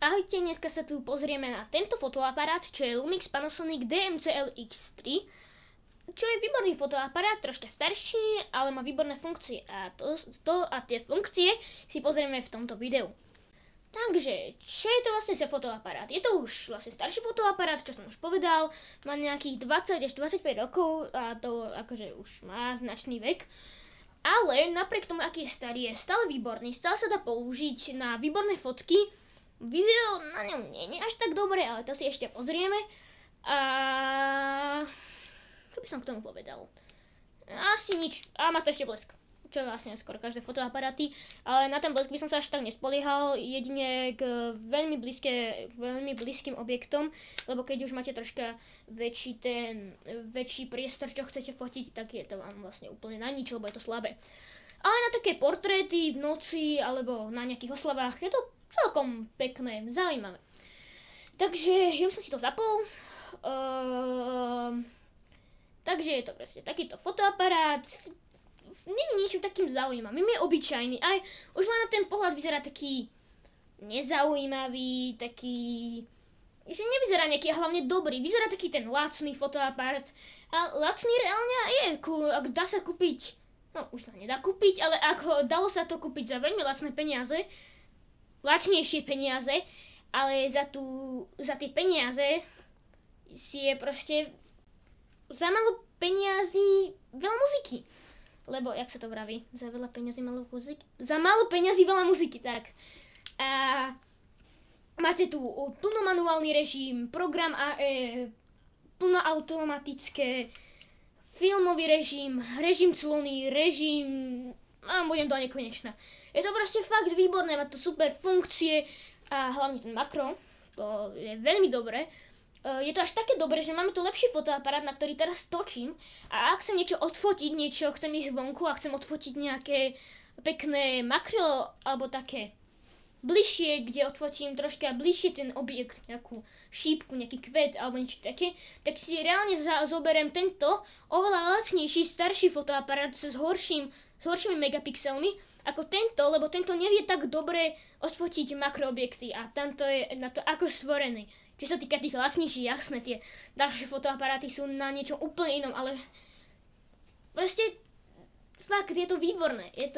Ahojte, dneska sa tu pozrieme na tento fotoaparát, čo je Lumix Panasonic DMCL-X3, čo je výborný fotoaparát, troška starší, ale má výborné funkcie a tie funkcie si pozrieme v tomto videu. Takže, čo je to vlastne za fotoaparát? Je to už vlastne starší fotoaparát, čo som už povedal, má nejakých 20 až 25 rokov a to akože už má značný vek. Ale napriek tomu, aký je starý, je stále výborný, stále sa dá použiť na výborné fotky. Video na ňom nie je až tak dobré, ale to si ešte pozrieme. A čo by som k tomu povedal? Asi nič. A má to ešte blesk. Čo je vlastne skoro každé fotoaparáty. Ale na ten blesk by som sa až tak nespoliehal. Jedine k veľmi blízkym objektom. Lebo keď už máte troška väčší priestor, čo chcete fotiť, tak je to vám vlastne úplne na nič, lebo je to slabé. Ale na také portréty v noci alebo na nejakých oslavách je to celkom pekné, zaujímavé. Takže ja som si to zapol. Takže je to proste takýto fotoaparát. Není ničím takým zaujímavým, je obyčajný. Aj už len na ten pohľad vyzerá taký nezaujímavý, taký, že nevyzerá nejaký a hlavne dobrý. Vyzerá taký ten lacný fotoaparát. A lacný reálne je, ak dá sa kúpiť, no už sa nedá kúpiť, ale ak dalo sa to kúpiť za veľmi lacné peniaze, lacnejšie peniaze, ale za tie peniaze si je proste za málo peniazy veľa muziky. Lebo, jak sa to vraví? Za veľa peniazy málo muziky? Za málo peniazy veľa muziky, tak. A máte tu plnomanuálny režim, program AE, plnoautomatické, filmový režim clony, a budem do nekonečna. Je to proste fakt výborné, má to super funkcie a hlavne ten makro, to je veľmi dobré. Je to až také dobré, že máme tu lepší fotoaparát, na ktorý teraz točím a ak chcem niečo odfotiť, chcem ísť vonku a chcem odfotiť nejaké pekné makro alebo také bližšie, kde odfotím troška bližšie ten objekt, nejakú šípku, nejaký kvet alebo niečo také, tak si reálne zoberiem tento oveľa lacnejší, starší fotoaparát s horšími megapixelmi ako tento, lebo tento nevie tak dobre odfotiť makroobjekty a tento je na to ako stvorený. Čo sa týka tých lacnejších, jasné, tie ďalšie fotoaparáty sú na niečom úplne inom, ale proste fakt je to výborné. Je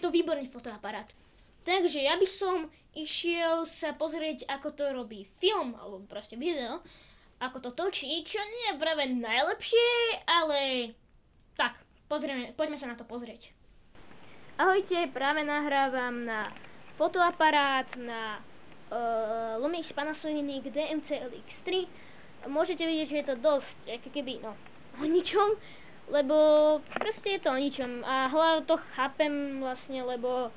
to výborný fotoaparát. Takže ja by som išiel sa pozrieť, ako to robí film, alebo proste video, ako to točí, čo nie je práve najlepšie, ale tak, poďme sa na to pozrieť. Ahojte, práve nahrávam na fotoaparát, na Lumix Panasonic DMCL-X3. Môžete vidieť, že je to dosť, ako keby, o ničom, lebo proste je to o ničom a hlavne to chápem vlastne, lebo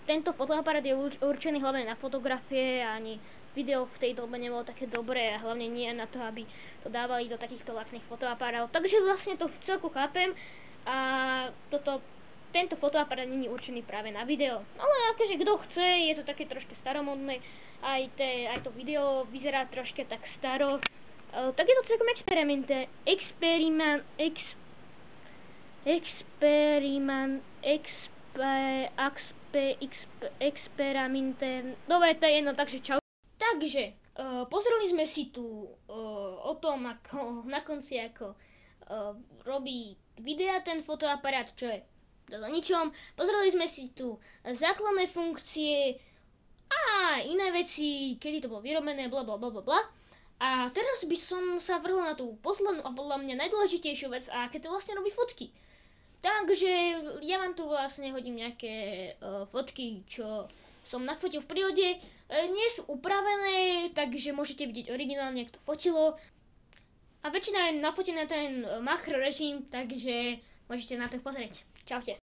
tento fotoaparát je určený hlavne na fotografie a ani video v tej dobe nebolo také dobré a hlavne nie na to, aby to dávali do takýchto lacných fotoaparátov. Takže vlastne to celku chápem a tento fotoaparát nie je určený práve na video. Ale akože kto chce, je to také troška staromodné, aj to video vyzerá troška tak staro. Tak je to celkom dobre, to je jedno, takže čau. Takže, pozreli sme si tu o tom, ako na konci robí videa ten fotoaparát, čo je o ničom. Pozreli sme si tu základné funkcie a iné veci, kedy to bolo vyrobené, blablabla. A teraz by som sa vrhol na tú poslednú a podľa mňa najdôležitejšiu vec, a keď to vlastne robí fotky. Takže ja vám tu vlastne hodím nejaké fotky, čo som nafotil v prírode. Nie sú upravené, takže môžete vidieť originálne, jak to fotilo. A väčšina je nafotená ten makro režim, takže môžete na to pozrieť. Čaute.